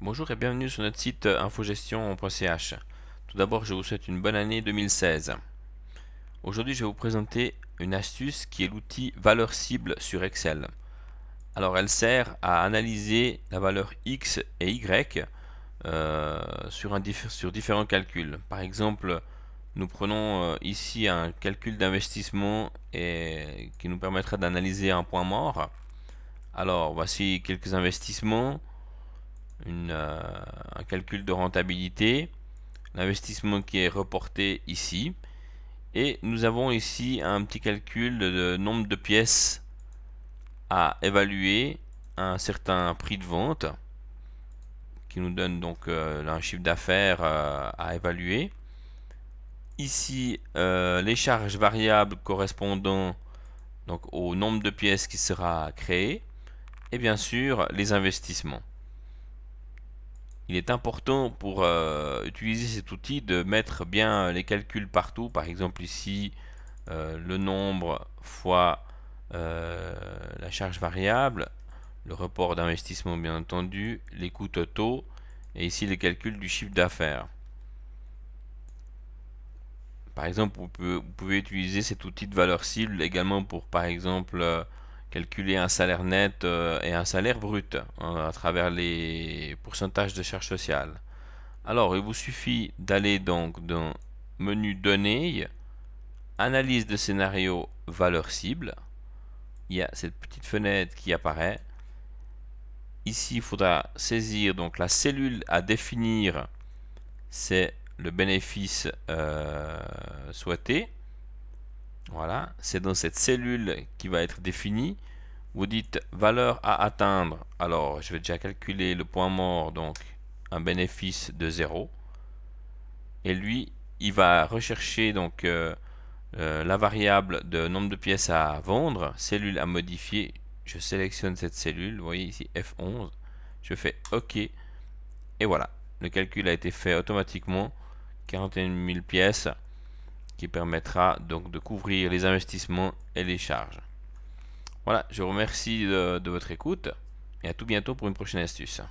Bonjour et bienvenue sur notre site infogestion.ch. Tout d'abord, je vous souhaite une bonne année 2016. Aujourd'hui, je vais vous présenter une astuce qui est l'outil valeur cible sur Excel. Alors, elle sert à analyser la valeur X et Y sur différents calculs. Par exemple, nous prenons ici un calcul d'investissement et qui nous permettra d'analyser un point mort. Alors, voici quelques investissements, un calcul de rentabilité, l'investissement qui est reporté ici, et nous avons ici un petit calcul de nombre de pièces à évaluer à un certain prix de vente qui nous donne donc un chiffre d'affaires à évaluer. Ici, les charges variables correspondant donc au nombre de pièces qui sera créé, et bien sûr les investissements. Il est important pour utiliser cet outil de mettre bien les calculs partout. Par exemple ici, le nombre fois la charge variable, le report d'investissement bien entendu, les coûts totaux, et ici les calculs du chiffre d'affaires. Par exemple, vous pouvez utiliser cet outil de valeur cible également pour, par exemple, calculer un salaire net et un salaire brut à travers les pourcentages de charges sociales. Alors, il vous suffit d'aller donc dans menu données, analyse de scénario, valeur cible. Il y a cette petite fenêtre qui apparaît. Ici, il faudra saisir donc la cellule à définir, c'est le bénéfice souhaité. Voilà, c'est dans cette cellule qui va être définie. Vous dites valeur à atteindre. Alors, je vais déjà calculer le point mort, donc un bénéfice de 0. Et lui, il va rechercher donc la variable de nombre de pièces à vendre, cellule à modifier. Je sélectionne cette cellule, vous voyez ici F11. Je fais OK. Et voilà, le calcul a été fait automatiquement. 41 000 pièces qui permettra donc de couvrir les investissements et les charges. Voilà, je vous remercie de votre écoute et à tout bientôt pour une prochaine astuce.